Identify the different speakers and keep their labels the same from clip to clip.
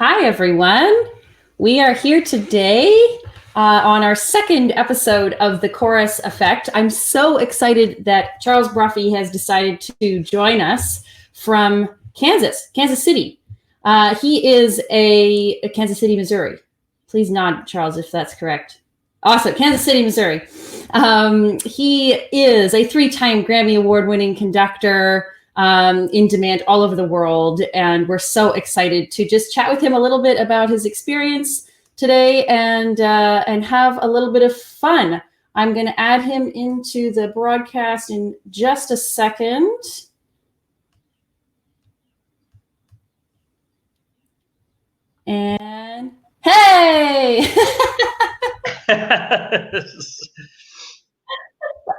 Speaker 1: Hi, everyone. We are here today on our second episode of the Chorus Effect. I'm so excited that Charles Bruffy has decided to join us from Kansas City. He is a Kansas City, Missouri. Please nod, Charles, if that's correct. Awesome. Kansas City, Missouri. He is a 3-time Grammy-award winning conductor, in demand all over the world. And we're so excited to just chat with him a little bit about his experience today and have a little bit of fun. I'm going to add him into the broadcast in just a second. And hey!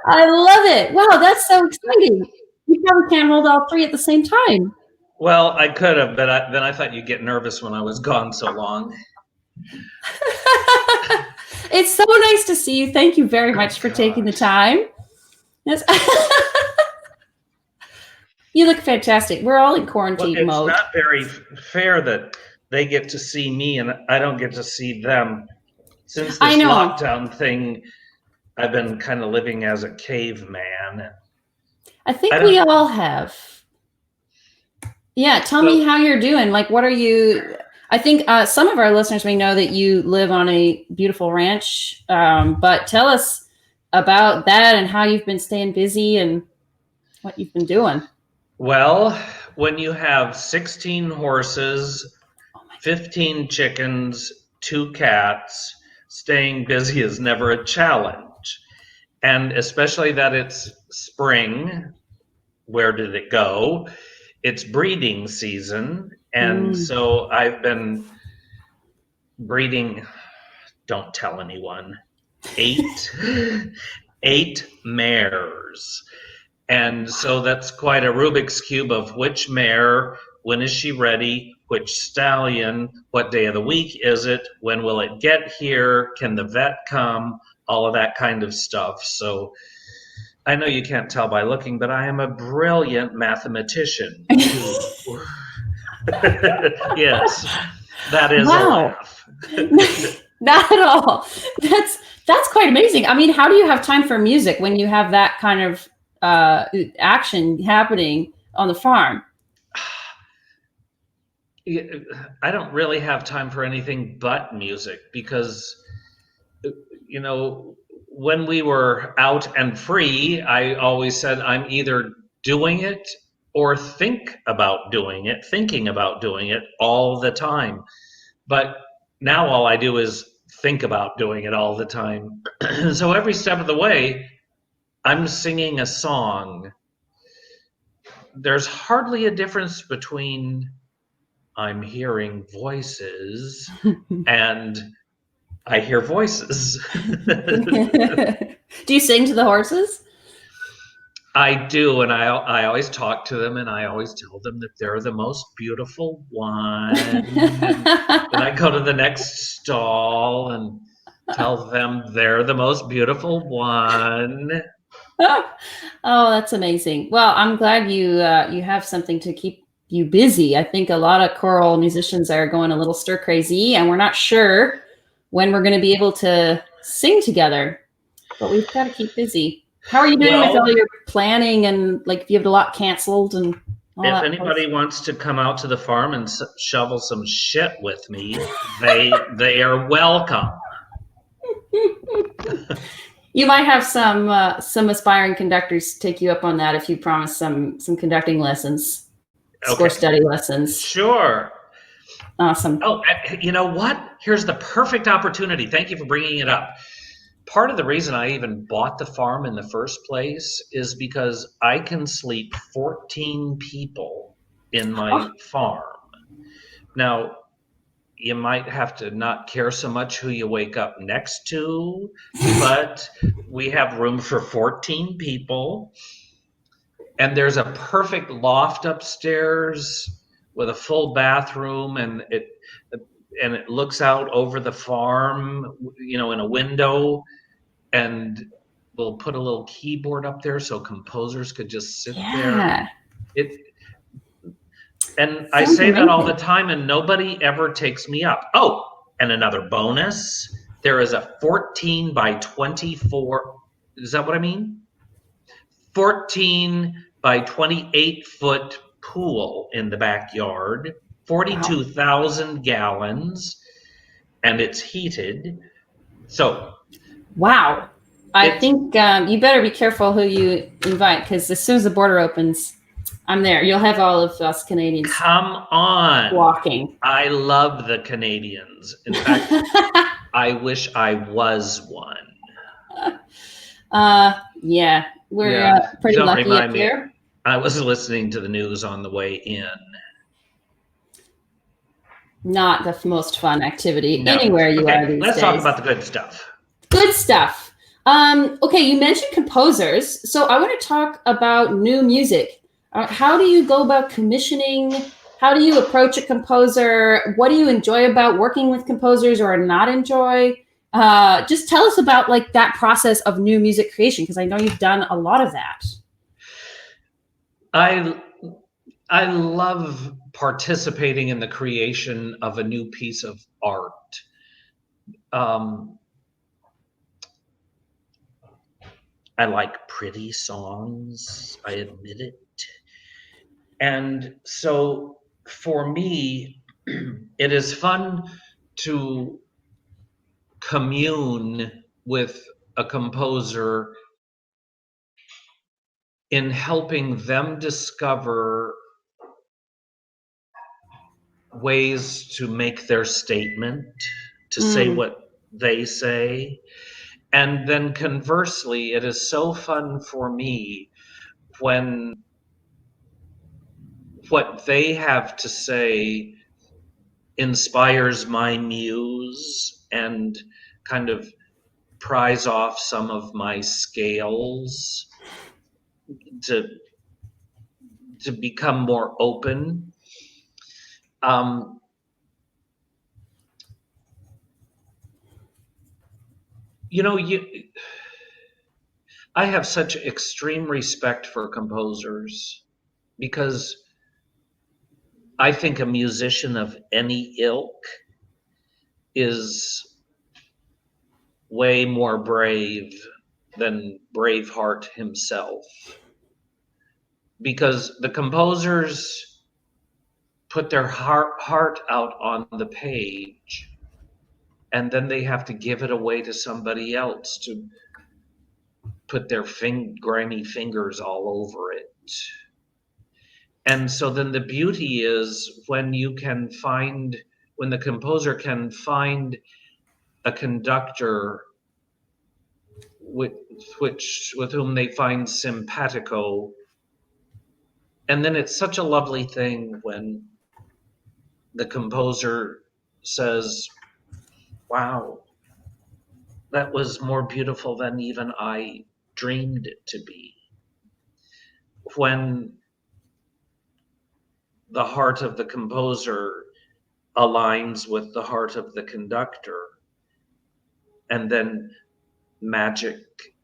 Speaker 1: I love it. Wow, that's so exciting. You probably can't hold all three at the same time.
Speaker 2: Well, I could have, but then I thought you'd get nervous when I was gone so long.
Speaker 1: It's so nice to see you. Thank you very much for taking the time. You look fantastic. We're all in quarantine mode.
Speaker 2: It's not very fair that they get to see me and I don't get to see them. Since this lockdown thing, I've been kind of living as a caveman.
Speaker 1: I think we all have. Yeah, tell me how you're doing. Like, what are you? I think some of our listeners may know that you live on a beautiful ranch, but tell us about that and how you've been staying busy and what you've been doing.
Speaker 2: Well, when you have 16 horses, 15 chickens, 2 cats, staying busy is never a challenge. And especially that it's spring, where did it go? It's breeding season. And so I've been breeding, don't tell anyone, 8 mares. And so that's quite a Rubik's Cube of which mare, when is she ready, which stallion, what day of the week is it, when will it get here, can the vet come, all of that kind of stuff. So I know you can't tell by looking, but I am a brilliant mathematician. Yes, that is a laugh.
Speaker 1: Not at all. That's quite amazing. I mean, how do you have time for music when you have that kind of action happening on the farm?
Speaker 2: I don't really have time for anything but music because, you know, when we were out and free, I always said I'm either doing it or thinking about doing it all the time. But now all I do is think about doing it all the time. So every step of the way, I'm singing a song. There's hardly a difference between I'm hearing voices and I hear voices.
Speaker 1: Do you sing to the horses?
Speaker 2: I do, and I always talk to them, and I always tell them that they're the most beautiful one. And I go to the next stall and tell them they're the most beautiful one.
Speaker 1: Oh, that's amazing. Well, I'm glad you have something to keep you busy. I think a lot of choral musicians are going a little stir crazy, and we're not sure when we're going to be able to sing together, but we've got to keep busy. How are you doing with all your planning and like you have a lot canceled and all
Speaker 2: if
Speaker 1: that?
Speaker 2: Anybody wants to come out to the farm and shovel some shit with me, they are welcome.
Speaker 1: You might have some aspiring conductors take you up on that if you promise some conducting lessons, score study lessons.
Speaker 2: Sure.
Speaker 1: Awesome.
Speaker 2: Oh, you know what? Here's the perfect opportunity. Thank you for bringing it up. Part of the reason I even bought the farm in the first place is because I can sleep 14 people in my farm. Now, you might have to not care so much who you wake up next to, but we have room for 14 people. And there's a perfect loft upstairs with a full bathroom, and it looks out over the farm, you know, in a window. And we'll put a little keyboard up there so composers could just sit there. And I
Speaker 1: Sounds
Speaker 2: say that all the
Speaker 1: amazing.
Speaker 2: time, and nobody ever takes me up. Oh, and another bonus, there is a 14 by 24. Is that what I mean? 14 by 28-foot pool in the backyard,
Speaker 1: Wow.
Speaker 2: 42,000 gallons, and it's heated. So
Speaker 1: Wow. I
Speaker 2: it's
Speaker 1: think you better be careful who you invite, because as soon as the border opens, I'm there. You'll have all of us Canadians
Speaker 2: come on.
Speaker 1: walking.
Speaker 2: I love the Canadians. In fact, I wish I was one.
Speaker 1: Yeah, we're
Speaker 2: Yeah,
Speaker 1: pretty
Speaker 2: don't
Speaker 1: lucky up
Speaker 2: remind me.
Speaker 1: here.
Speaker 2: I was listening to the news on the way in.
Speaker 1: Not the most fun activity
Speaker 2: No.
Speaker 1: anywhere you are
Speaker 2: Okay,
Speaker 1: these
Speaker 2: let's talk
Speaker 1: days.
Speaker 2: about the good stuff.
Speaker 1: Good stuff. Okay, you mentioned composers, so I want to talk about new music. How do you go about commissioning? How do you approach a composer? What do you enjoy about working with composers or not enjoy? Just tell us about like that process of new music creation, because I know you've done a lot of that.
Speaker 2: I love participating in the creation of a new piece of art. Um, I like pretty songs, I admit it. And so for me, it is fun to commune with a composer in helping them discover ways to make their statement, to say what they say. And then conversely, it is so fun for me when what they have to say inspires my muse and kind of pries off some of my scales to become more open. Um, you know, I have such extreme respect for composers because I think a musician of any ilk is way more brave than Braveheart himself. Because the composers put their heart out on the page, and then they have to give it away to somebody else to put their grimy fingers all over it. And so then the beauty is when the composer can find a conductor with whom they find simpatico. And then it's such a lovely thing when the composer says, wow, that was more beautiful than even I dreamed it to be. When the heart of the composer aligns with the heart of the conductor, and then magic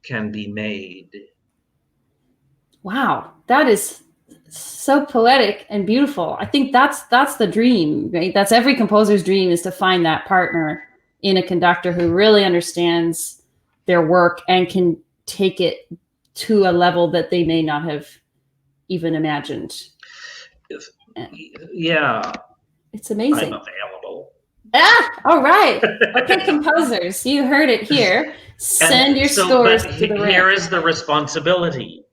Speaker 2: can be made.
Speaker 1: Wow, that is so poetic and beautiful. I think that's the dream, right? That's every composer's dream, is to find that partner in a conductor who really understands their work and can take it to a level that they may not have even imagined.
Speaker 2: Yeah,
Speaker 1: It's amazing.
Speaker 2: I'm available.
Speaker 1: All right. Okay, composers, you heard it here. Send your scores to the
Speaker 2: here
Speaker 1: rank.
Speaker 2: is the responsibility.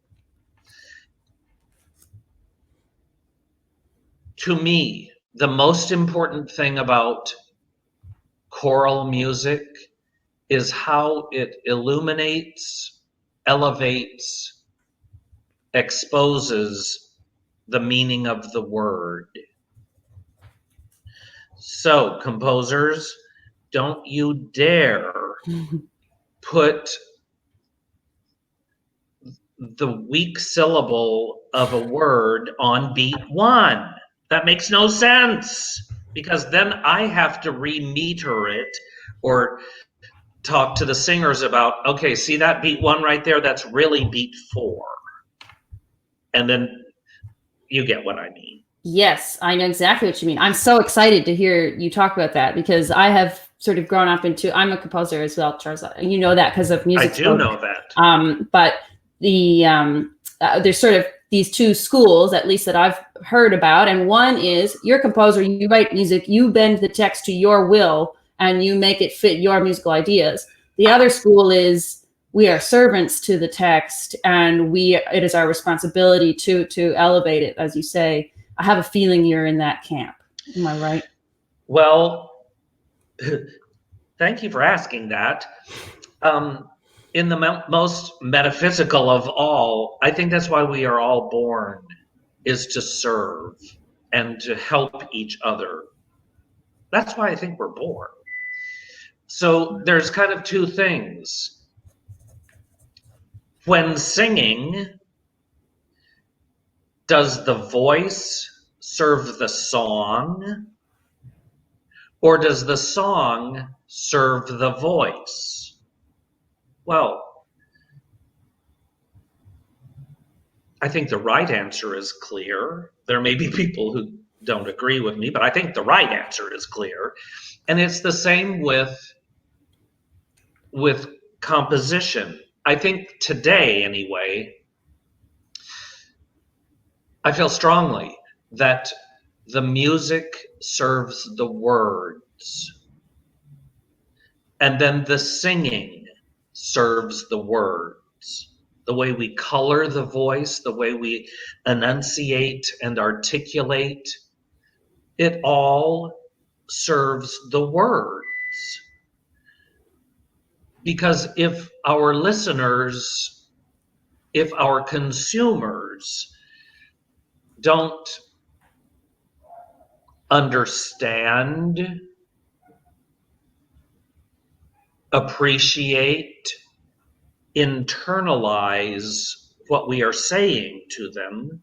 Speaker 2: To me, the most important thing about choral music is how it illuminates, elevates, exposes the meaning of the word. So, composers, don't you dare put the weak syllable of a word on beat one. That makes no sense, because then I have to remeter it or talk to the singers about, okay, see that beat one right there? That's really beat four. And then you get what I mean.
Speaker 1: Yes, I know exactly what you mean. I'm so excited to hear you talk about that because I have sort of grown up into, I'm a composer as well, Charles. You know that because of
Speaker 2: I
Speaker 1: music.
Speaker 2: do know that.
Speaker 1: But there's sort of these two schools, at least that I've heard about. And one is you're a composer, you write music, you bend the text to your will and you make it fit your musical ideas. The other school is we are servants to the text and it is our responsibility to elevate it, as you say. I have a feeling you're in that camp. Am I right?
Speaker 2: Well, thank you for asking that. In the most metaphysical of all, I think that's why we are all born, is to serve and to help each other. That's why I think we're born. So there's kind of two things. When singing, does the voice serve the song, or does the song serve the voice? Well, I think the right answer is clear. There may be people who don't agree with me, but I think the right answer is clear. And it's the same with composition. I think today, anyway, I feel strongly that the music serves the words, and then the singing serves the words. The way we color the voice, the way we enunciate and articulate, it all serves the words. Because if our listeners, if our consumers don't understand, appreciate, internalize what we are saying to them,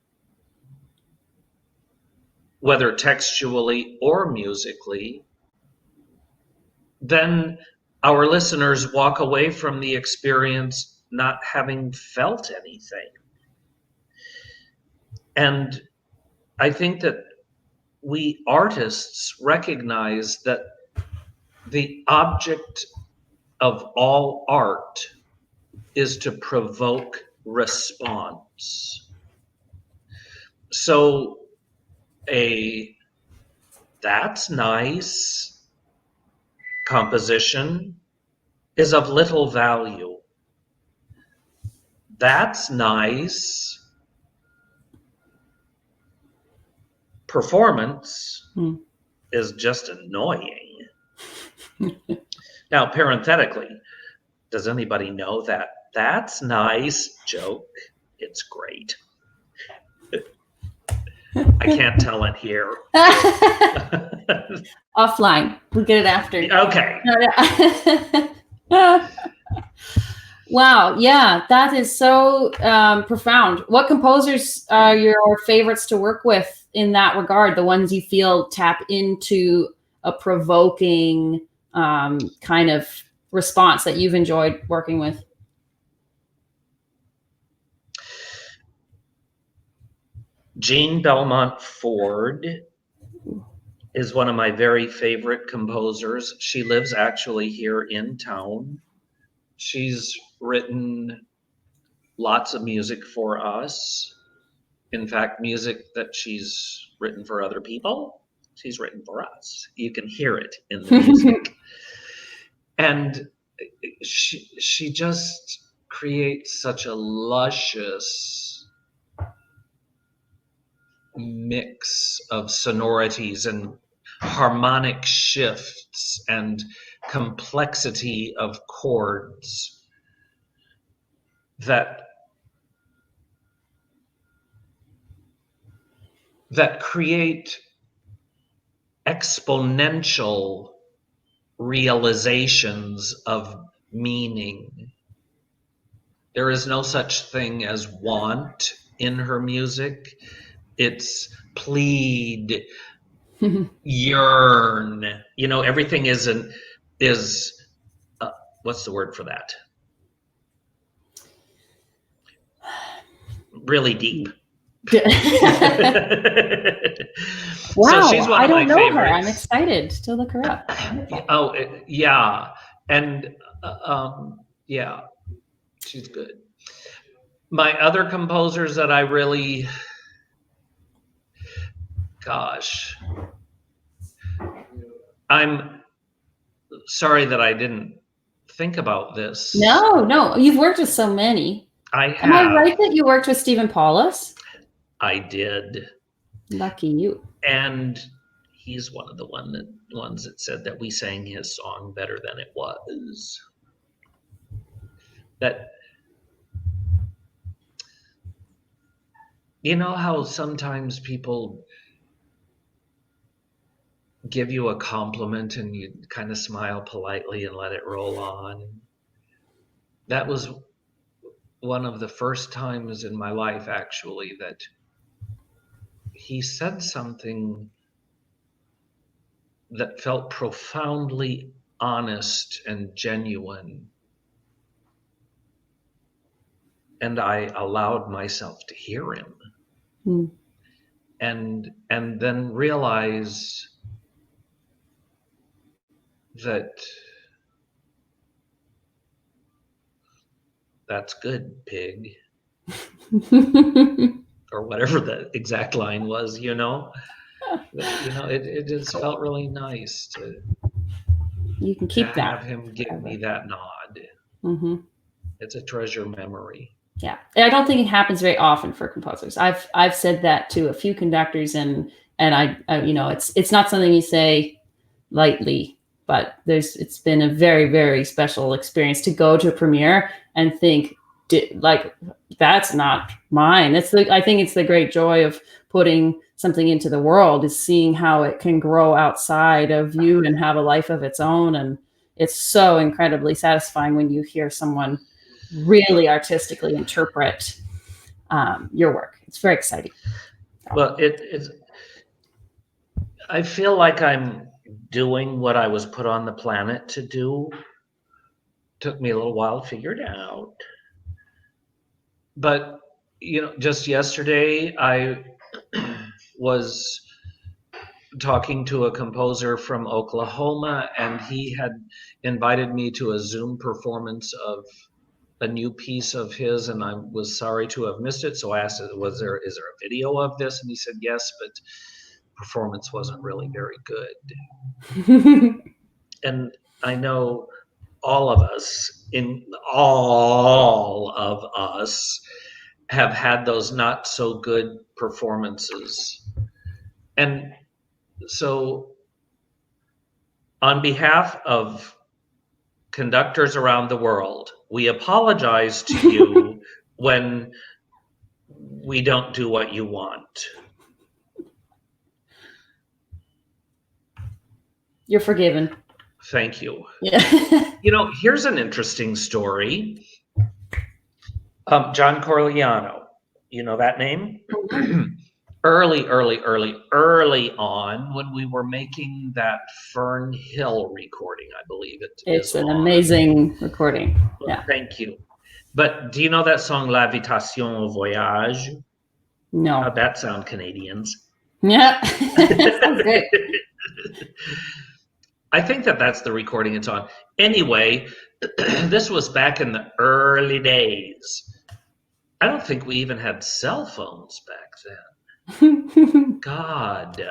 Speaker 2: whether textually or musically, then our listeners walk away from the experience not having felt anything. And I think that we artists recognize that the object of all art is to provoke response. So that's nice composition is of little value. That's nice performance is just annoying. Now, parenthetically, does anybody know that that's nice joke? It's great. I can't tell it here.
Speaker 1: Offline. We'll get it after.
Speaker 2: Okay.
Speaker 1: Wow. Yeah, that is so profound. What composers are your favorites to work with in that regard? The ones you feel tap into a provoking kind of response that you've enjoyed working with?
Speaker 2: Jean Belmont Ford is one of my very favorite composers. She lives actually here in town. She's written lots of music for us. In fact, music that she's written for other people, she's written for us. You can hear it in the music. And she just creates such a luscious mix of sonorities and harmonic shifts and complexity of chords that create exponential realizations of meaning. There is no such thing as want in her music. It's plead, yearn. You know, everything is what's the word for that? Really deep.
Speaker 1: Wow,
Speaker 2: So she's one
Speaker 1: I
Speaker 2: of my
Speaker 1: don't know her. I'm
Speaker 2: favorites.
Speaker 1: excited to look her up.
Speaker 2: Oh, yeah. And yeah, she's good. My other composers that I really, gosh, I'm sorry that I didn't think about this.
Speaker 1: No, you've worked with so many.
Speaker 2: I
Speaker 1: Am I
Speaker 2: have.
Speaker 1: right that you worked with Stephen Paulus?
Speaker 2: I did.
Speaker 1: Lucky you.
Speaker 2: And he's one of the ones that said that we sang his song better than it was. That, you know how sometimes people give you a compliment and you kind of smile politely and let it roll on? That was one of the first times in my life, actually, that he said something that felt profoundly honest and genuine. And I allowed myself to hear him.
Speaker 1: Hmm.
Speaker 2: And then realize that that's good, pig, or whatever the exact line was, you know. It just felt really nice to
Speaker 1: You can keep that.
Speaker 2: have him give me that nod.
Speaker 1: Mm-hmm.
Speaker 2: It's a treasure memory.
Speaker 1: Yeah, I don't think it happens very often for composers. I've said that to a few conductors, and I it's not something you say lightly, but it's been a very, very special experience to go to a premiere and think, like, that's not mine. I think it's the great joy of putting something into the world, is seeing how it can grow outside of you and have a life of its own. And it's so incredibly satisfying when you hear someone really artistically interpret your work. It's very exciting.
Speaker 2: Well, it's. I feel like I'm doing what I was put on the planet to do. Took me a little while to figure it out. But, just yesterday I was talking to a composer from Oklahoma, and he had invited me to a Zoom performance of a new piece of his, and I was sorry to have missed it. So I asked, is there a video of this? And he said yes, but performance wasn't really very good. And I know all of us have had those not so good performances. And so on behalf of conductors around the world, we apologize to you when we don't do what you want.
Speaker 1: You're forgiven.
Speaker 2: Thank you.
Speaker 1: Yeah.
Speaker 2: Here's an interesting story. John Corigliano, you know that name? Early on, when we were making that Fern Hill recording, I believe
Speaker 1: it's an amazing recording. Yeah.
Speaker 2: Thank you. But do you know that song L'Invitation au Voyage?
Speaker 1: No.
Speaker 2: How'd that sound, Canadians?
Speaker 1: Yeah. Sounds great.
Speaker 2: I think that's the recording it's on. Anyway, this was back in the early days. I don't think we even had cell phones back then. God,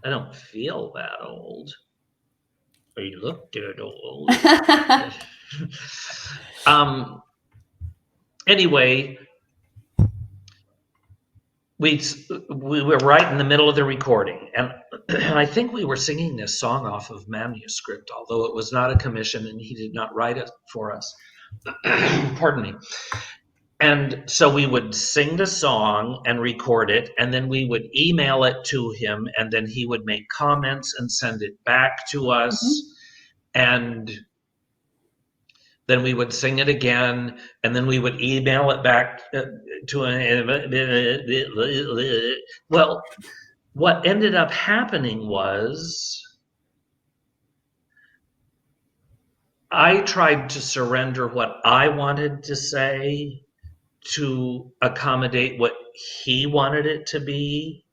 Speaker 2: I don't feel that old. Or you look dead old. Anyway, we were right in the middle of the recording, and I think we were singing this song off of manuscript, although it was not a commission and he did not write it for us. Pardon me. And so we would sing the song and record it, and then we would email it to him, and then he would make comments and send it back to us. Mm-hmm. And then we would sing it again, and then we would email it back to him. Well, what ended up happening was I tried to surrender what I wanted to say to accommodate what he wanted it to be.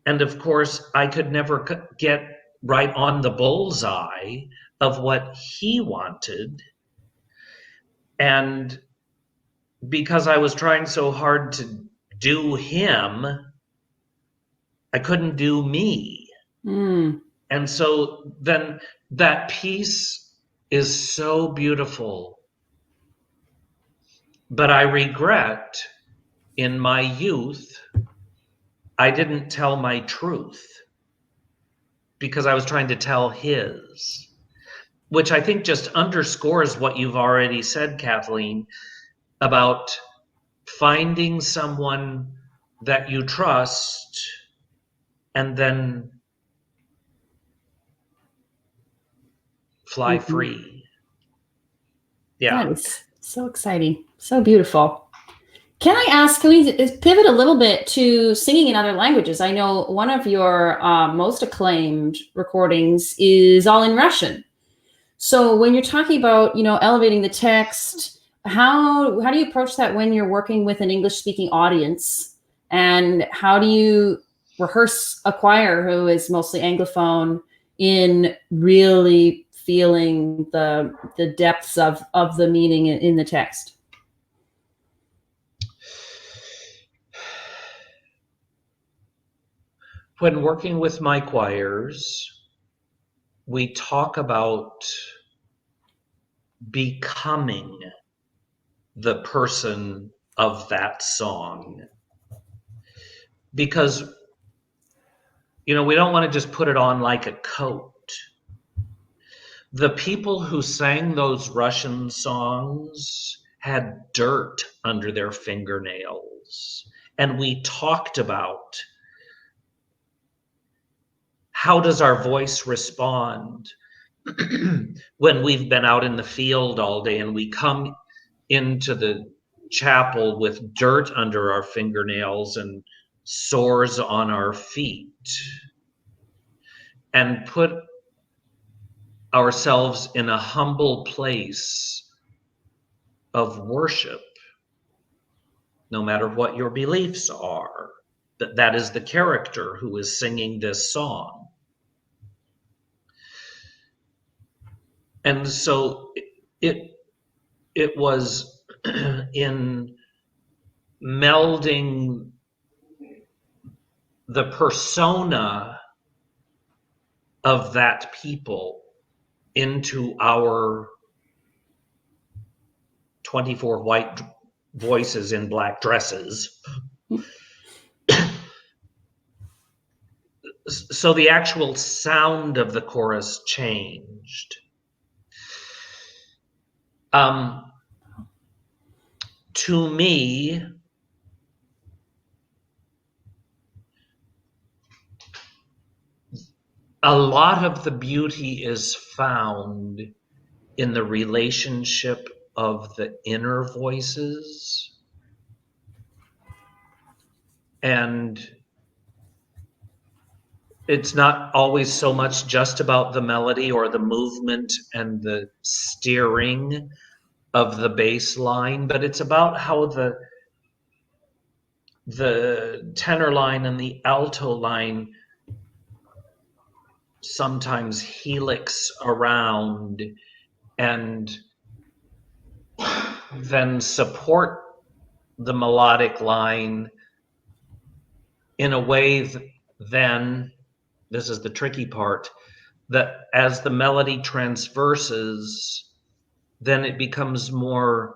Speaker 2: And of course, I could never get right on the bullseye of what he wanted. And because I was trying so hard to do him, I couldn't do me. And so then that piece is so beautiful. But I regret in my youth, I didn't tell my truth because I was trying to tell his, which I think just underscores what you've already said, Kathleen, about finding someone that you trust and then fly free. Yeah.
Speaker 1: That is so exciting. So beautiful. Can I ask, can we pivot a little bit to singing in other languages? I know one of your most acclaimed recordings is all in Russian. So when you're talking about, elevating the text, how do you approach that when you're working with an English-speaking audience? And how do you rehearse a choir who is mostly Anglophone in really feeling the depths of the meaning in the text?
Speaker 2: When working with my choirs, we talk about becoming the person of that song. Because, we don't want to just put it on like a coat. The people who sang those Russian songs had dirt under their fingernails. And we talked about how does our voice respond when we've been out in the field all day and we come into the chapel with dirt under our fingernails and sores on our feet, and put ourselves in a humble place of worship, no matter what your beliefs are, that is the character who is singing this song. And so it was in melding the persona of that people into our 24 white voices in black dresses. So the actual sound of the chorus changed. To me, a lot of the beauty is found in the relationship of the inner voices. And it's not always so much just about the melody or the movement and the steering of the bass line, but it's about how the tenor line and the alto line sometimes helix around and then support the melodic line in a way then, this is the tricky part, that as the melody transverses, then it becomes more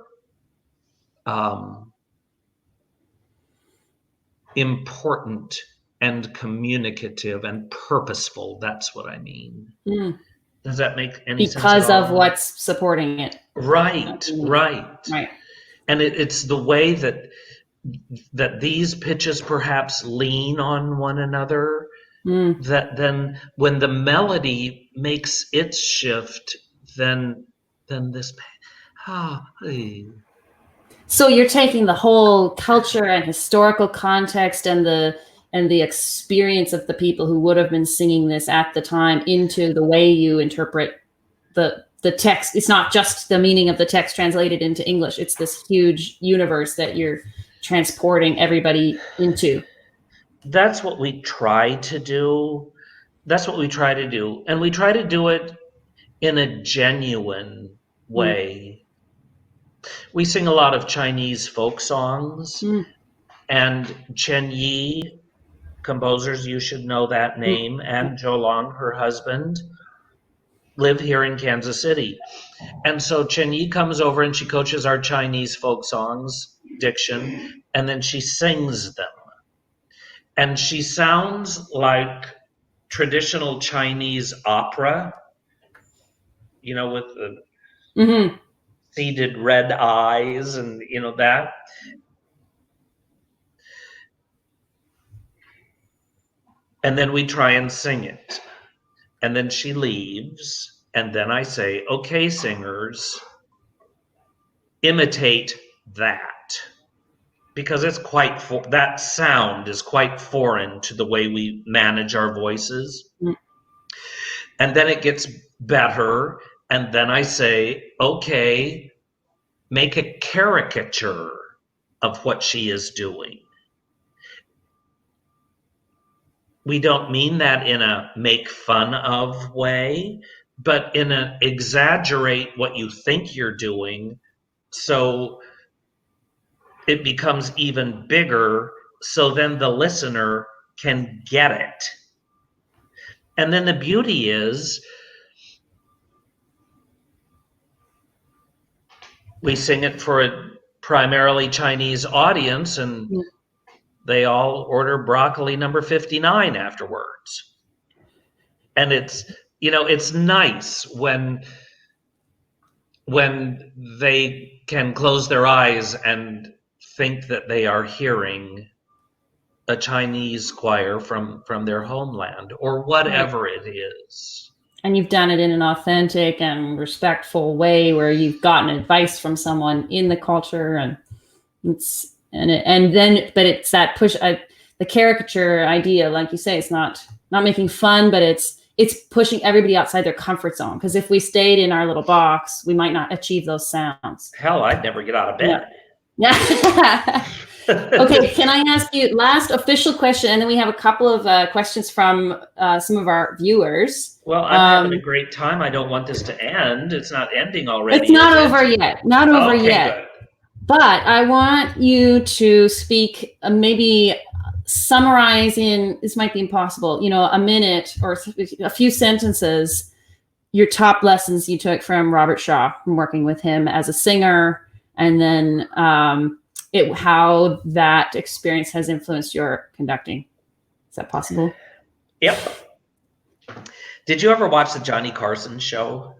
Speaker 2: important and communicative and purposeful. That's what I mean. Does that make any sense?
Speaker 1: Because of what's supporting it.
Speaker 2: Right. And it's the way that these pitches perhaps lean on one another, that then when the melody makes its shift, then this
Speaker 1: So you're taking the whole culture and historical context and the experience of the people who would have been singing this at the time into the way you interpret the text. It's not just the meaning of the text translated into English. It's this huge universe that you're transporting everybody into.
Speaker 2: That's what we try to do. That's what we try to do. And we try to do it in a genuine way. We sing a lot of Chinese folk songs, and Chen Yi, composers, you should know that name, and Zhou Long, her husband, live here in Kansas City. And so Chen Yi comes over and she coaches our Chinese folk songs, diction, and then she sings them. And she sounds like traditional Chinese opera, you know, with the seeded red eyes and, you know, that. And then we try and sing it. And then she leaves. And then I say, okay, singers, imitate that. Because it's quite, that sound is quite foreign to the way we manage our voices. And then it gets better. And then I say, okay, make a caricature of what she is doing. We don't mean that in a make fun of way, but in an exaggerate what you think you're doing, so it becomes even bigger, so then the listener can get it. And then the beauty is we sing it for a primarily Chinese audience, and they all order broccoli number 59 afterwards. And it's, you know, it's nice when they can close their eyes and think that they are hearing a Chinese choir from their homeland or whatever it is.
Speaker 1: And you've done it in an authentic and respectful way where you've gotten advice from someone in the culture, and it's but it's that push, the caricature idea, like you say, it's not making fun, but it's pushing everybody outside their comfort zone. Because if we stayed in our little box, we might not achieve those sounds.
Speaker 2: Hell, I'd never get out of bed.
Speaker 1: Yeah. Okay, can I ask you last official question, and then we have a couple of questions from some of our viewers.
Speaker 2: Well, I'm having a great time. I don't want this to end. It's not ending already.
Speaker 1: It's not over yet. Not over yet.
Speaker 2: Good.
Speaker 1: But I want you to speak, maybe summarize in, this might be impossible, you know, a minute or a few sentences, your top lessons you took from Robert Shaw, from working with him as a singer, and then how that experience has influenced your conducting. Is that possible?
Speaker 2: Yep. Did you ever watch the Johnny Carson show?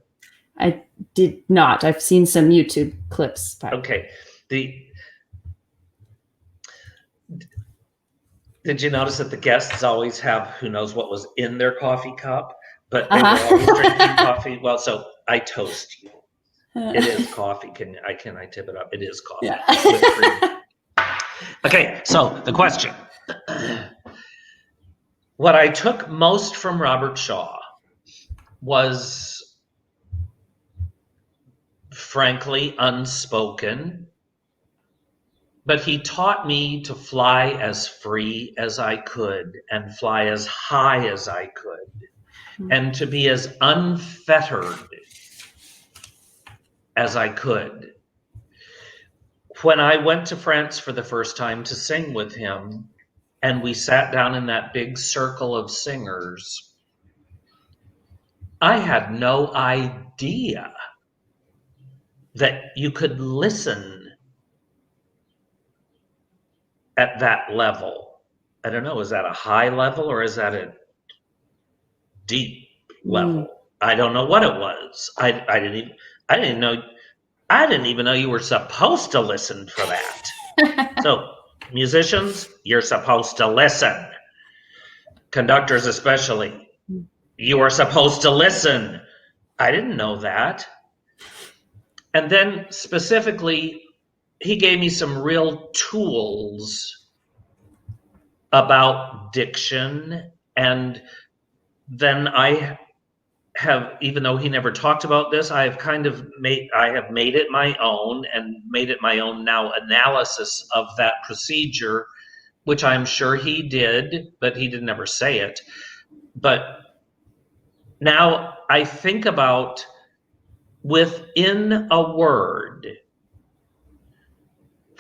Speaker 1: I did not. I've seen some YouTube clips. But...
Speaker 2: Okay. Did you notice that the guests always have who knows what was in their coffee cup, but they were always drinking coffee? Well, so I toast you. It is coffee. Can I tip it up? It is coffee. Yeah. With cream. Okay, so the question. What I took most from Robert Shaw was, frankly, unspoken, but he taught me to fly as free as I could and fly as high as I could, and to be as unfettered as I could. When I went to France for the first time to sing with him, and we sat down in that big circle of singers, I had no idea that you could listen at that level. I don't know, is that a high level or is that a deep level? I don't know what it was. I didn't even know you were supposed to listen for that. So, musicians, you're supposed to listen. Conductors especially, you are supposed to listen. I didn't know that. And then specifically, he gave me some real tools about diction. And then I have, even though he never talked about this, I have made it my own, and made it my own now analysis of that procedure which I'm sure he did, but he didn't ever say it. But now I think about within a word,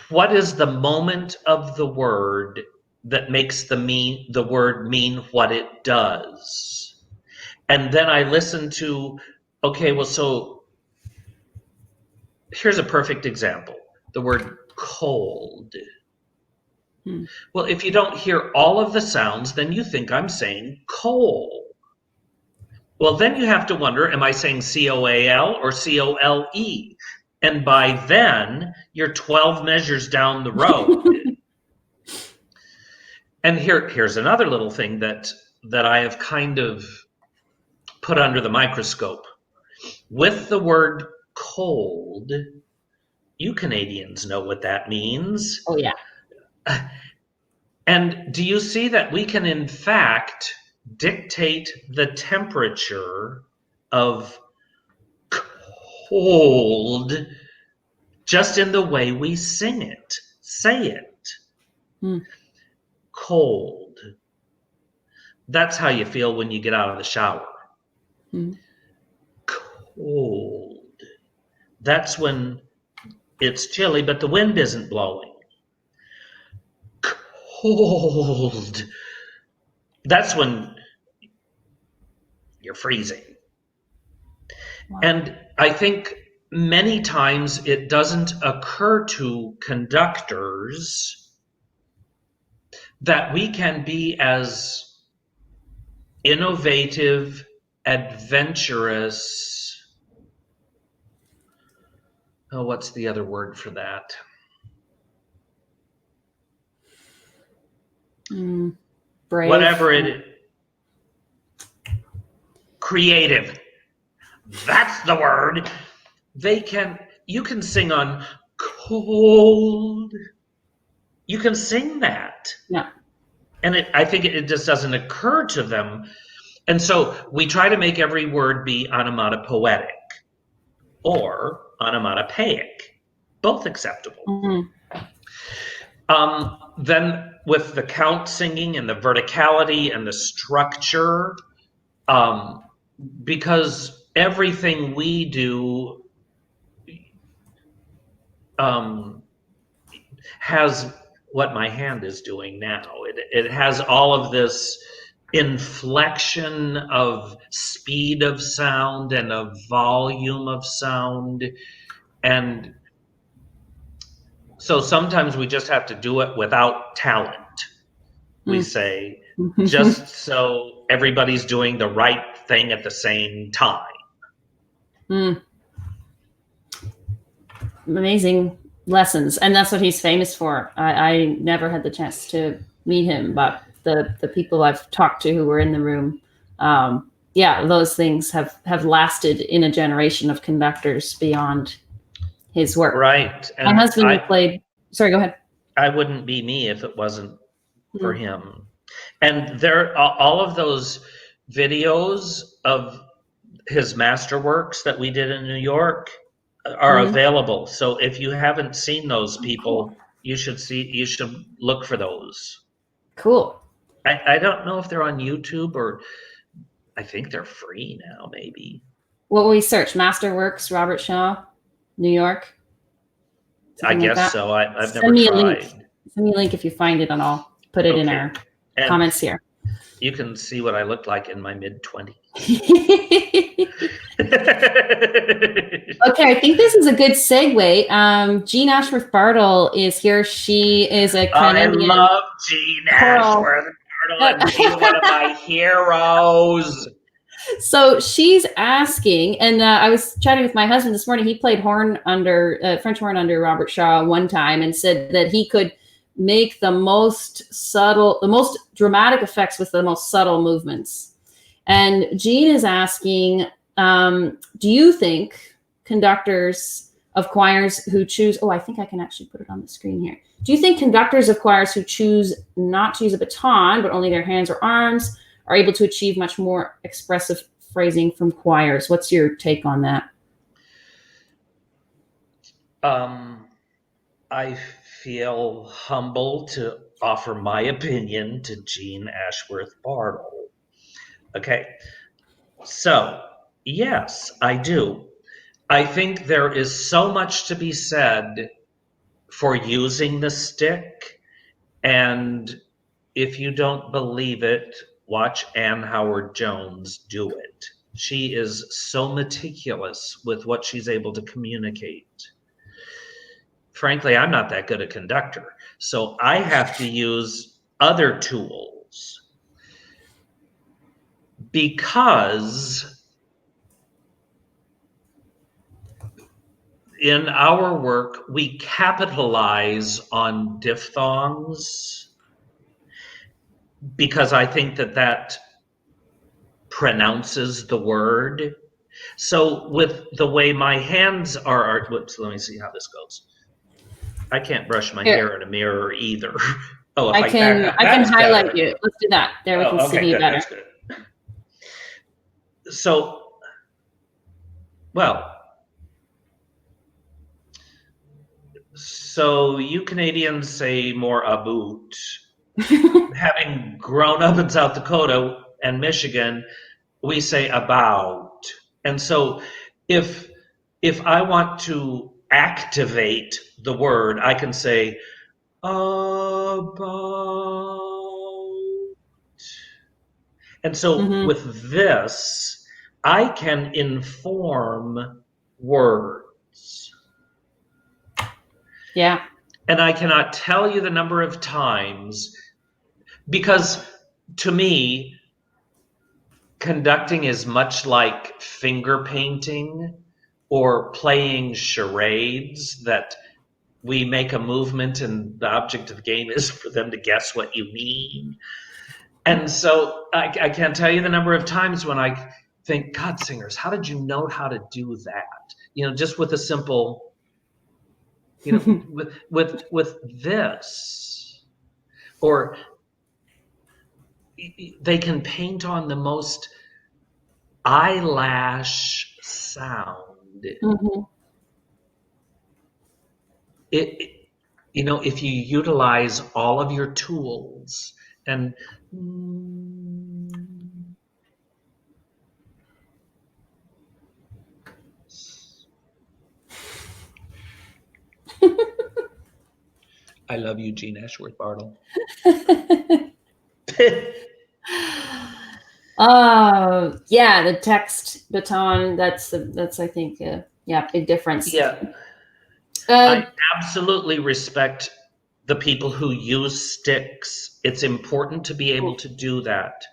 Speaker 2: what is the moment of the word that makes the word mean what it does? And then I listen to, okay, well, so here's a perfect example. The word cold. Well, if you don't hear all of the sounds, then you think I'm saying coal. Well, then you have to wonder, am I saying C-O-A-L or C-O-L-E? And by then, you're 12 measures down the road. And here's another little thing that I have kind of put under the microscope. With the word cold, you Canadians know what that means.
Speaker 1: Oh, yeah.
Speaker 2: And do you see that we can, in fact, dictate the temperature of cold just in the way we sing it, say it? Cold. That's how you feel when you get out of the shower. Cold. That's when it's chilly, but the wind isn't blowing. Cold. That's when you're freezing. Wow. And I think many times it doesn't occur to conductors that we can be as innovative, adventurous. Oh, what's the other word for that?
Speaker 1: Brave.
Speaker 2: Whatever it is. Creative. That's the word. You can sing on cold. You can sing that.
Speaker 1: Yeah.
Speaker 2: And I think it just doesn't occur to them. And so we try to make every word be onomatopoetic or onomatopoeic, both acceptable. Then with the count singing and the verticality and the structure, because everything we do has what my hand is doing now. It has all of this inflection of speed of sound and of volume of sound. And so sometimes we just have to do it without talent. We say, just so everybody's doing the right thing at the same time.
Speaker 1: Amazing lessons. And that's what he's famous for. I never had the chance to meet him, but the people I've talked to who were in the room, those things have lasted in a generation of conductors beyond his work.
Speaker 2: Right.
Speaker 1: And my husband played. Sorry, go ahead.
Speaker 2: I wouldn't be me if it wasn't for him. And there, all of those videos of his masterworks that we did in New York are available. So if you haven't seen those people, you should look for those.
Speaker 1: Cool.
Speaker 2: I don't know if they're on YouTube or I think they're free now, maybe.
Speaker 1: What will we search? Masterworks, Robert Shaw, New York?
Speaker 2: Something I guess like so. I've never tried.
Speaker 1: Send me a link if you find it and I'll put it in our comments here. You
Speaker 2: can see what I looked like in my mid-20s.
Speaker 1: Okay, I think this is a good segue. Jean Ashworth Bartle is here. She is a Canadian.
Speaker 2: I love Jean Ashworth Bartle, and she's one of my heroes.
Speaker 1: So she's asking, and I was chatting with my husband this morning. He played French horn under Robert Shaw one time, and said that he could make the most dramatic effects with the most subtle movements. And Jean is asking, do you think conductors of choirs who choose, I think I can actually put it on the screen here. Do you think conductors of choirs who choose not to use a baton, but only their hands or arms, are able to achieve much more expressive phrasing from choirs? What's your take on that?
Speaker 2: I feel humble to offer my opinion to Jean Ashworth Bartle. Okay, so yes, I do. I think there is so much to be said for using the stick, and if you don't believe it, watch Ann Howard Jones do it. She is so meticulous with what she's able to communicate. Frankly, I'm not that good a conductor, so I have to use other tools because in our work, we capitalize on diphthongs because I think that pronounces the word. So with the way my hands are, whoops, let me see how this goes. I can't brush my hair in a mirror either. Oh, if
Speaker 1: I can
Speaker 2: that's
Speaker 1: highlight
Speaker 2: better.
Speaker 1: you. Let's do that. There, we can see you
Speaker 2: good,
Speaker 1: better.
Speaker 2: that's good. So, well, so you Canadians say more about. Having grown up in South Dakota and Michigan, we say about. And so if I want to activate the word, I can say about. And so with this, I can inform words.
Speaker 1: Yeah.
Speaker 2: And I cannot tell you the number of times, because to me, conducting is much like finger painting or playing charades, that we make a movement and the object of the game is for them to guess what you mean. And so I can't tell you the number of times when I think, God, singers, how did you know how to do that? You know, just with a simple, you know, with this. Or they can paint on the most eyelash sound. It you know, if you utilize all of your tools and I love you, Jean Ashworth Bartle.
Speaker 1: Yeah, the text baton, that's I think big difference.
Speaker 2: Yeah. I absolutely respect the people who use sticks. It's important to be able to do that.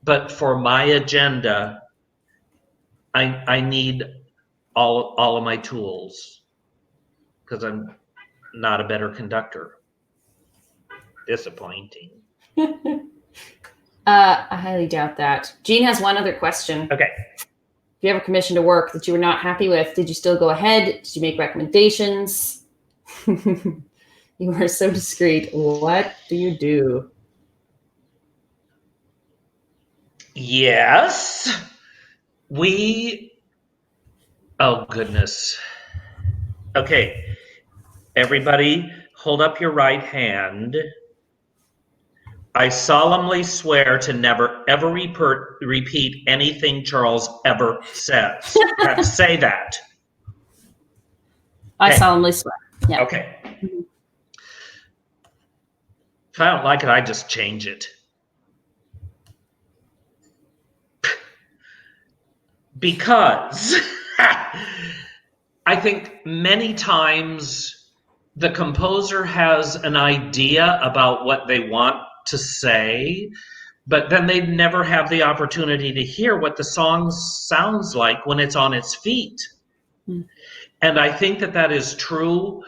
Speaker 2: But for my agenda, I need all of my tools because I'm not a better conductor. Disappointing.
Speaker 1: I highly doubt that. Jean has one other question.
Speaker 2: Okay.
Speaker 1: If you have a commission to work that you were not happy with, did you still go ahead? Did you make recommendations? You are so discreet. What do you do?
Speaker 2: Yes. Oh, goodness. Okay. Everybody, hold up your right hand. I solemnly swear to never, ever repeat anything Charles ever says. You have to say that.
Speaker 1: I solemnly swear. Yeah.
Speaker 2: Okay. If I don't like it, I just change it. Because I think many times the composer has an idea about what they want to say, but then they never have the opportunity to hear what the song sounds like when it's on its feet. And I think that is true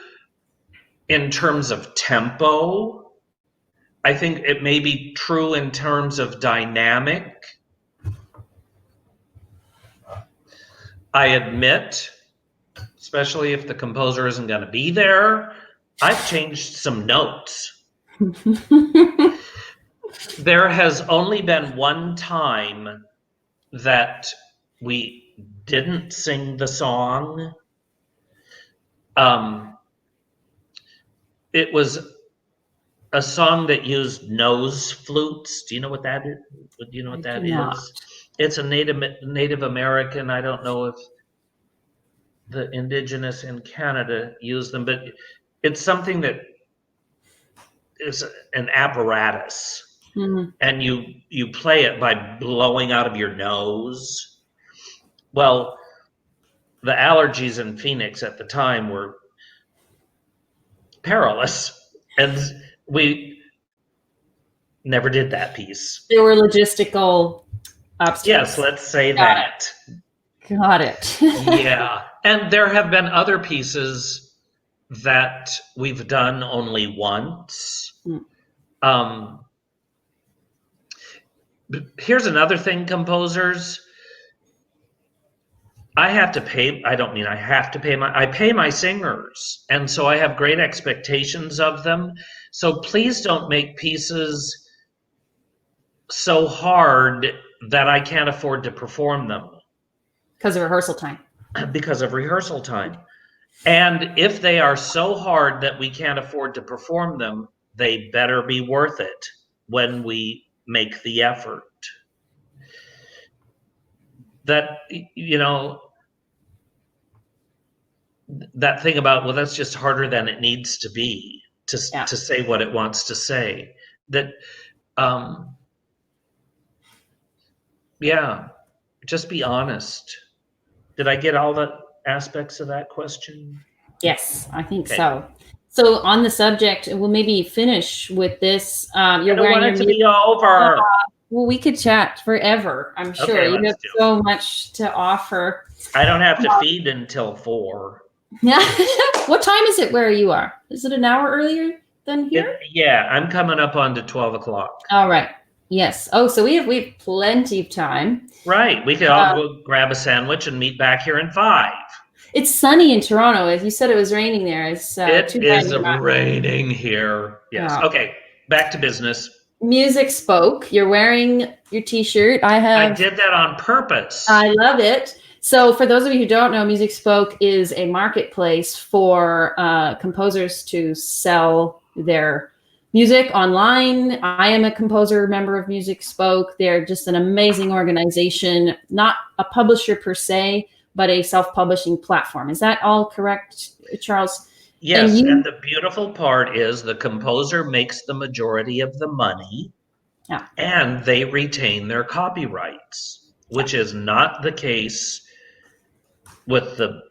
Speaker 2: in terms of tempo. I think it may be true in terms of dynamic. I admit, especially if the composer isn't going to be there, I've changed some notes. There has only been one time that we didn't sing the song. It was a song that used nose flutes. Do you know what that is? Do you know
Speaker 1: I
Speaker 2: what
Speaker 1: do
Speaker 2: that
Speaker 1: not.
Speaker 2: is? It's a Native American. I don't know if the indigenous in Canada use them, but it's something that is an apparatus,
Speaker 1: Mhm.
Speaker 2: and you play it by blowing out of your nose. Well, the allergies in Phoenix at the time were perilous, and we never did that piece.
Speaker 1: There were logistical
Speaker 2: Yes,
Speaker 1: obstacles.
Speaker 2: let's say
Speaker 1: Got
Speaker 2: that.
Speaker 1: it. Got it.
Speaker 2: Yeah. And there have been other pieces that we've done only once.
Speaker 1: Mm.
Speaker 2: Um, Here's another thing, composers. I have to pay, I don't mean I have to pay I pay my singers. And so I have great expectations of them. So please don't make pieces so hard that I can't afford to perform them
Speaker 1: Because of rehearsal time.
Speaker 2: because of rehearsal time. And if they are so hard that we can't afford to perform them, they better be worth it when we make the effort. That, that thing about, well, that's just harder than it needs to be
Speaker 1: Yeah.
Speaker 2: to say what it wants to say. That, yeah, just be honest. Did I get all the aspects of that question?
Speaker 1: Yes, I think
Speaker 2: Okay.
Speaker 1: so. So on the subject, we'll maybe finish with this. You're
Speaker 2: I don't
Speaker 1: wearing
Speaker 2: want
Speaker 1: your
Speaker 2: it to be over.
Speaker 1: well, we could chat forever. I'm sure
Speaker 2: Okay,
Speaker 1: you
Speaker 2: let's
Speaker 1: have
Speaker 2: do it.
Speaker 1: so much to offer.
Speaker 2: I don't have to feed until 4.
Speaker 1: Yeah. What time is it where you are? Is it an hour earlier than here?
Speaker 2: Yeah, I'm coming up on to 12 o'clock.
Speaker 1: All right. Yes. Oh, so we have plenty of time.
Speaker 2: Right. We could all go grab a sandwich and meet back here in 5.
Speaker 1: It's sunny in Toronto. As you said, it was raining there. It's
Speaker 2: It
Speaker 1: too
Speaker 2: is
Speaker 1: bad.
Speaker 2: raining here. Yes.
Speaker 1: Yeah.
Speaker 2: Okay. Back to business.
Speaker 1: Music spoke. You're wearing your T-shirt.
Speaker 2: I did that on purpose.
Speaker 1: I love it. So for those of you who don't know, Music Spoke is a marketplace for composers to sell their music online. I am a composer member of Music Spoke. They're just an amazing organization, not a publisher per se, but a self-publishing platform. Is that all correct, Charles?
Speaker 2: Yes, and the beautiful part is the composer makes the majority of the money, and they retain their copyrights, which is not the case with the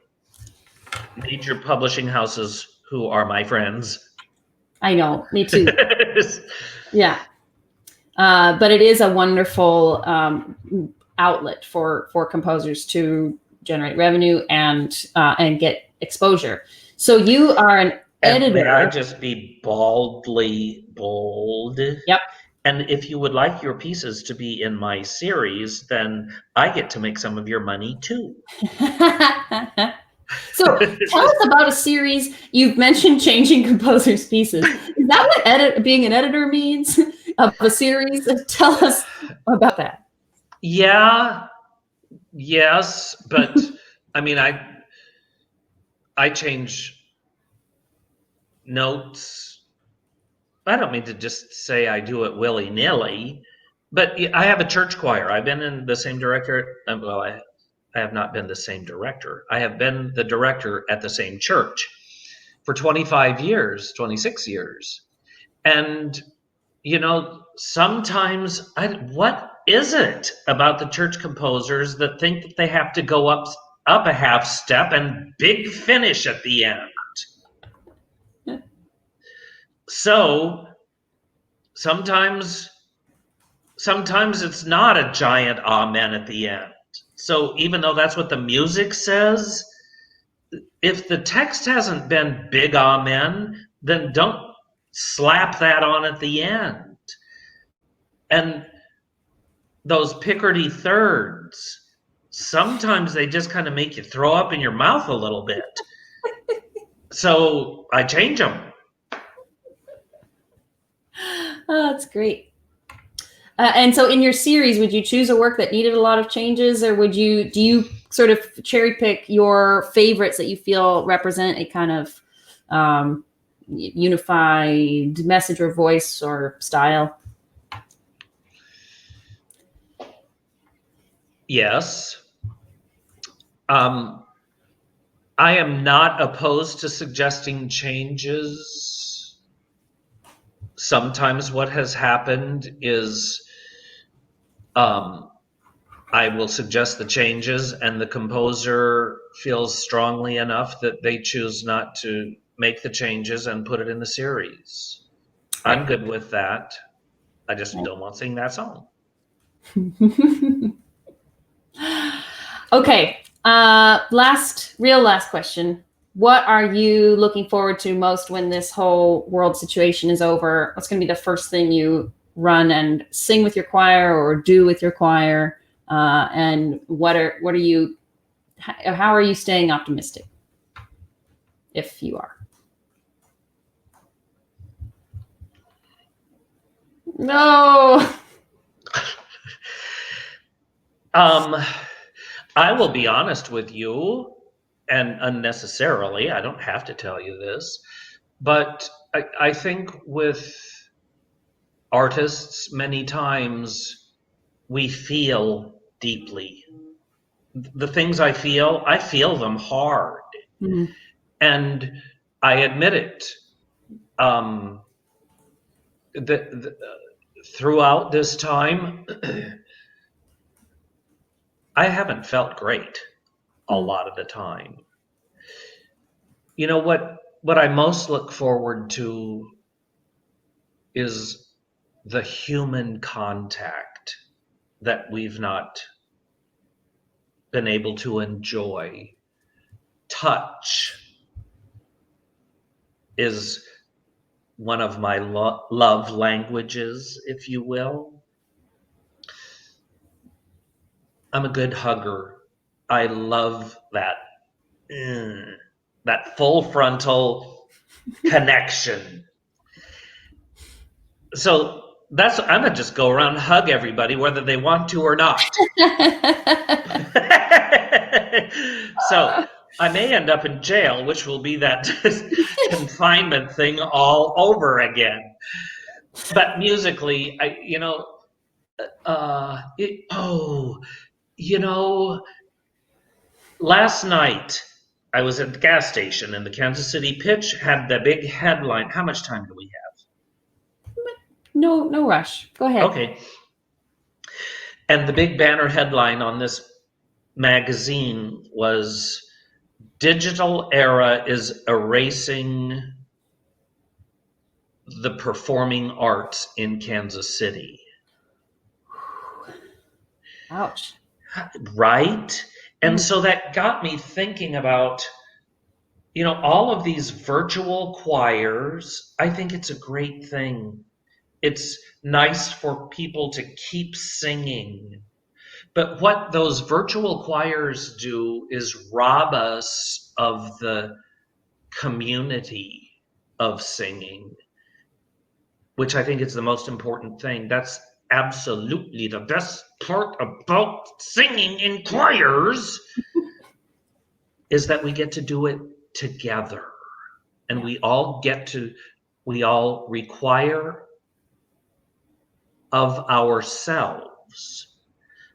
Speaker 2: major publishing houses who are my friends.
Speaker 1: I know, me too. Yeah. But it is a wonderful outlet for composers to generate revenue and get exposure. So you are an editor.
Speaker 2: May I just be baldly bold?
Speaker 1: Yep.
Speaker 2: And if you would like your pieces to be in my series, then I get to make some of your money too.
Speaker 1: So tell us about a series. You've mentioned changing composers' pieces. Is that what being an editor means of a series? Tell us about that.
Speaker 2: Yeah. Yes. But I mean, I change notes. I don't mean to just say I do it willy-nilly, but I have a church choir. I've been in the same director. Well, I have not been the same director. I have been the director at the same church for 25 years, 26 years. And, sometimes, what is it about the church composers that think that they have to go up a half step and big finish at the end? So sometimes it's not a giant amen at the end. So even though that's what the music says, if the text hasn't been big amen, then don't slap that on at the end. And those Picardy thirds, sometimes they just kind of make you throw up in your mouth a little bit. So I change them.
Speaker 1: Oh, that's great. And so in your series, would you choose a work that needed a lot of changes, or do you sort of cherry pick your favorites that you feel represent a kind of unified message or voice or style?
Speaker 2: Yes. I am not opposed to suggesting changes. Sometimes what has happened is I will suggest the changes, and the composer feels strongly enough that they choose not to make the changes and put it in the series. I'm good with that. I just don't want to sing that song.
Speaker 1: Okay. Last question. What are you looking forward to most when this whole world situation is over? What's going to be the first thing you run and sing with your choir or do with your choir? And how are you staying optimistic? If you are. No.
Speaker 2: I will be honest with you, and unnecessarily, I don't have to tell you this, but I think with artists, many times we feel deeply. The things I feel them hard.
Speaker 1: Mm-hmm.
Speaker 2: And I admit it. Throughout this time, I haven't felt great a lot of the time. You know what I most look forward to is the human contact that we've not been able to enjoy. Touch is one of my love languages, if you will. I'm a good hugger. I love that full frontal connection. So I'm gonna just go around and hug everybody, whether they want to or not. So I may end up in jail, which will be that confinement thing all over again. But musically, last night I was at the gas station and the Kansas City Pitch had the big headline. How much time do we have?
Speaker 1: No rush. Go ahead.
Speaker 2: Okay. And the big banner headline on this magazine was "Digital Era is Erasing the Performing Arts in Kansas City."
Speaker 1: Ouch.
Speaker 2: Right? And so that got me thinking about, all of these virtual choirs. I think it's a great thing. It's nice for people to keep singing. But what those virtual choirs do is rob us of the community of singing, which I think is the most important thing. That's absolutely the best part about singing in choirs is that we get to do it together. And we all require of ourselves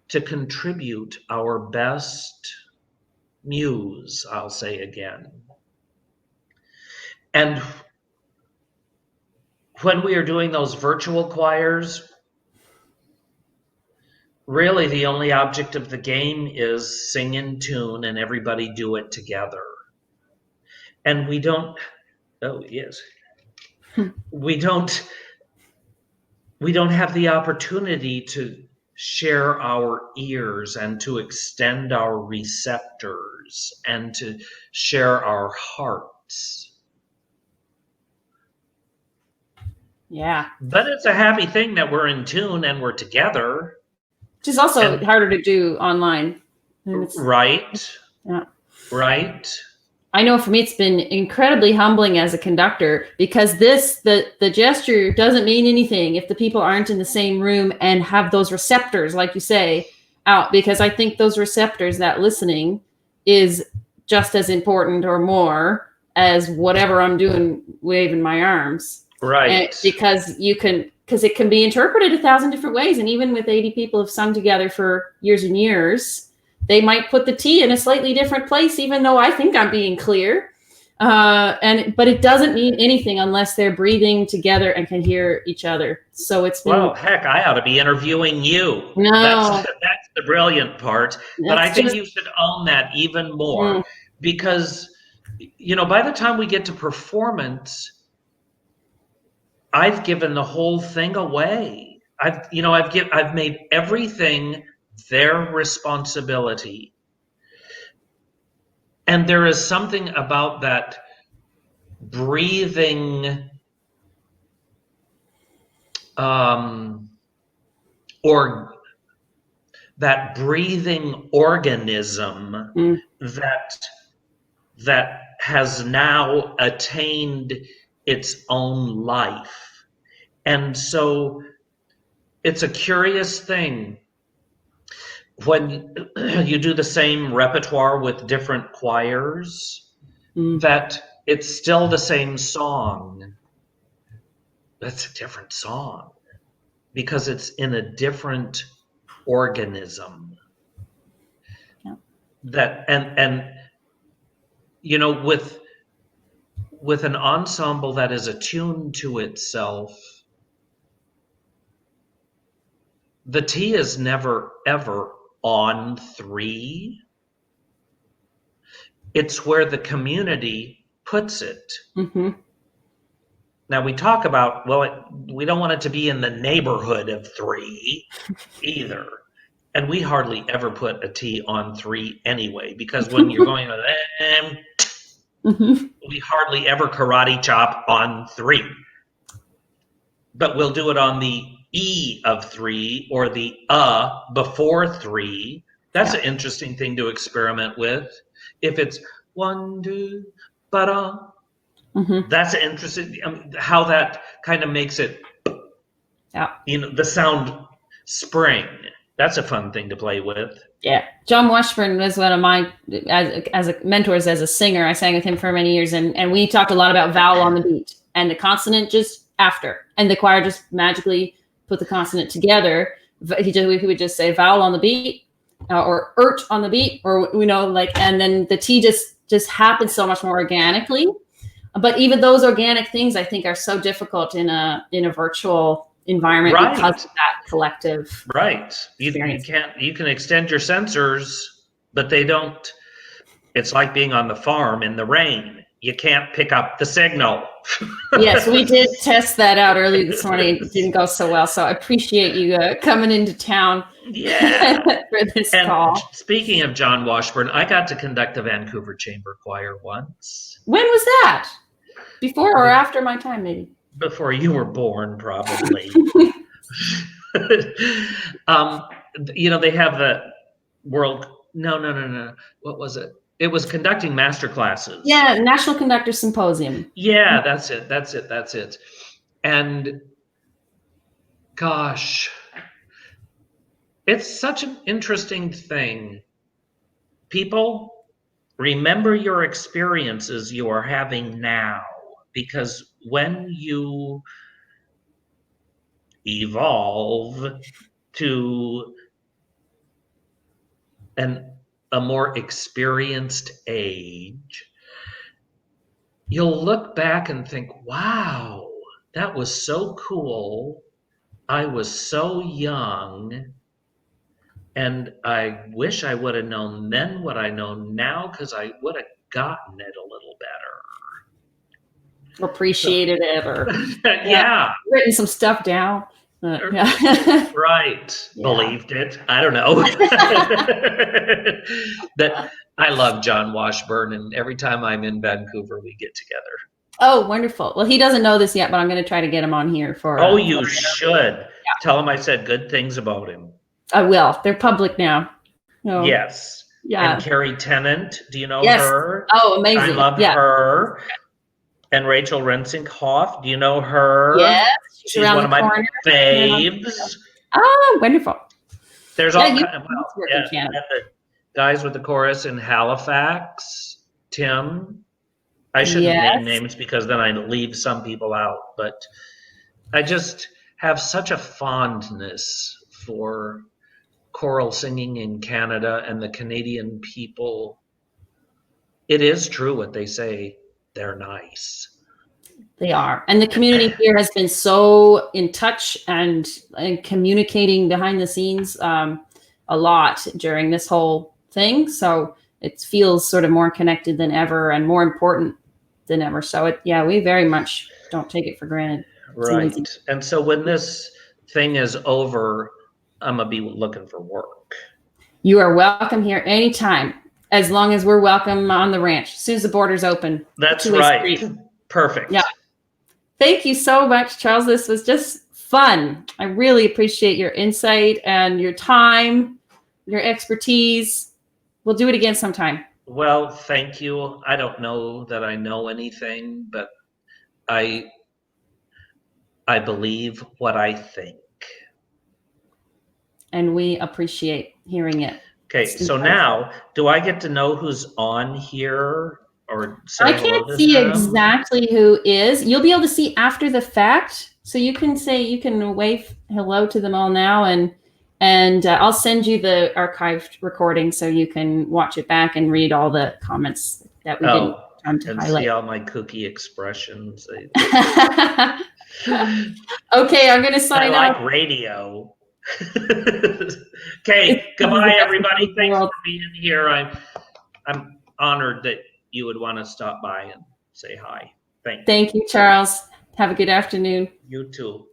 Speaker 2: to contribute our best muse, I'll say again. And when we are doing those virtual choirs, really the only object of the game is sing in tune and everybody do it together. And we don't have the opportunity to share our ears and to extend our receptors and to share our hearts.
Speaker 1: Yeah.
Speaker 2: But it's a happy thing that we're in tune and we're together.
Speaker 1: Which is also harder to do online.
Speaker 2: Right.
Speaker 1: Yeah.
Speaker 2: Right.
Speaker 1: I know for me, it's been incredibly humbling as a conductor because the gesture doesn't mean anything if the people aren't in the same room and have those receptors, like you say, out, because I think those receptors, that listening is just as important or more as whatever I'm doing, waving my arms.
Speaker 2: Right.
Speaker 1: And because it can be interpreted 1,000 different ways. And even with 80 people have sung together for years and years, they might put the T in a slightly different place, even though I think I'm being clear. But it doesn't mean anything unless they're breathing together and can hear each other. So it's been,
Speaker 2: well, heck, I ought to be interviewing you.
Speaker 1: No.
Speaker 2: That's the brilliant part. But I think you should own that even more because, by the time we get to performance, I've given the whole thing away. I've made everything their responsibility. And there is something about that breathing or that breathing organism that has now attained its own life. And so it's a curious thing when you do the same repertoire with different choirs, that it's still the same song. That's a different song because it's in a different organism.
Speaker 1: Yeah.
Speaker 2: That and with an ensemble that is attuned to itself, the T is never ever on 3. It's where the community puts it. Now we talk about, we don't want it to be in the neighborhood of 3 either. And we hardly ever put a T on 3 anyway, because when you're going, we hardly ever karate chop on 3. But we'll do it on the E of 3 or the before 3. That's an interesting thing to experiment with. If it's 1, 2, ba-da, that's interesting. How that kind of makes it, the sound spring. That's a fun thing to play with.
Speaker 1: Yeah. John Washburn was one of my, as a mentors, as a singer. I sang with him for many years, and we talked a lot about vowel on the beat and the consonant just after. And the choir just magically put the consonant together. We would just say vowel on the beat or on the beat, or, and then the T just happens so much more organically. But even those organic things, I think, are so difficult in a virtual environment because of that collective.
Speaker 2: Right. You can extend your sensors, but they don't. It's like being on the farm in the rain. You can't pick up the signal.
Speaker 1: Yes, we did test that out earlier this morning. It didn't go so well. So I appreciate you coming into town for this call.
Speaker 2: Speaking of John Washburn, I got to conduct the Vancouver Chamber Choir once.
Speaker 1: When was that? Before or after my time, maybe?
Speaker 2: Before you were born, probably. They have the world. No. What was it? It was conducting master classes.
Speaker 1: Yeah, National Conductor Symposium.
Speaker 2: Yeah, that's it. And gosh, it's such an interesting thing. People, remember your experiences you are having now, because when you evolve to a more experienced age, you'll look back and think, wow, that was so cool. I was so young, and I wish I would have known then what I know now, because I would have gotten it a little better.
Speaker 1: Appreciated it, or written some stuff down.
Speaker 2: Right. Yeah. Believed it. I don't know. That I love John Washburn, and every time I'm in Vancouver, we get together.
Speaker 1: Oh, wonderful. Well, he doesn't know this yet, but I'm going to try to get him on here for.
Speaker 2: Oh, you should. Yeah. Tell him I said good things about him.
Speaker 1: I will. They're public now.
Speaker 2: Oh. Yes. Yeah. And Carrie Tennant, do you know her?
Speaker 1: Oh, amazing. I
Speaker 2: love her. And Rachel Rensinghoff, do you know her?
Speaker 1: Yes.
Speaker 2: She's one of my faves.
Speaker 1: Oh, wonderful.
Speaker 2: There's all kinds of the guys with the chorus in Halifax, Tim, I shouldn't name
Speaker 1: Yes,
Speaker 2: names because then I'd leave some people out, but I just have such a fondness for choral singing in Canada and the Canadian people. It is true what they say, they're nice.
Speaker 1: they are. And the community here has been so in touch and communicating behind the scenes a lot during this whole thing. So it feels sort of more connected than ever and more important than ever. So yeah, we very much don't take it for granted. It's amazing.
Speaker 2: Right. And so when this thing is over, I'm going to be looking for work.
Speaker 1: You are welcome here anytime, as long as we're welcome on the ranch. As soon as the border's open.
Speaker 2: That's
Speaker 1: two-way
Speaker 2: right.
Speaker 1: street.
Speaker 2: Perfect.
Speaker 1: Yeah. Thank you so much, Charles. This was just fun. I really appreciate your insight and your time, your expertise. We'll do it again sometime.
Speaker 2: Well, thank you. I don't know that I know anything, but I believe what I think.
Speaker 1: And we appreciate hearing it.
Speaker 2: Okay, so now, do I get to know who's on here or say
Speaker 1: I
Speaker 2: hello
Speaker 1: can't
Speaker 2: to
Speaker 1: see
Speaker 2: them?
Speaker 1: exactly who is. You'll be able to see after the fact. So you can wave hello to them all now, and I'll send you the archived recording so you can watch it back and read all the comments that we didn't have time to
Speaker 2: and
Speaker 1: highlight.
Speaker 2: see all my kooky expressions.
Speaker 1: Okay, I'm going to sign
Speaker 2: I
Speaker 1: off.
Speaker 2: like radio. Okay, goodbye, everybody. Thanks for being here. I'm honored that you would want to stop by and say hi. Thank you.
Speaker 1: Thank you, Charles. Have a good afternoon.
Speaker 2: You too.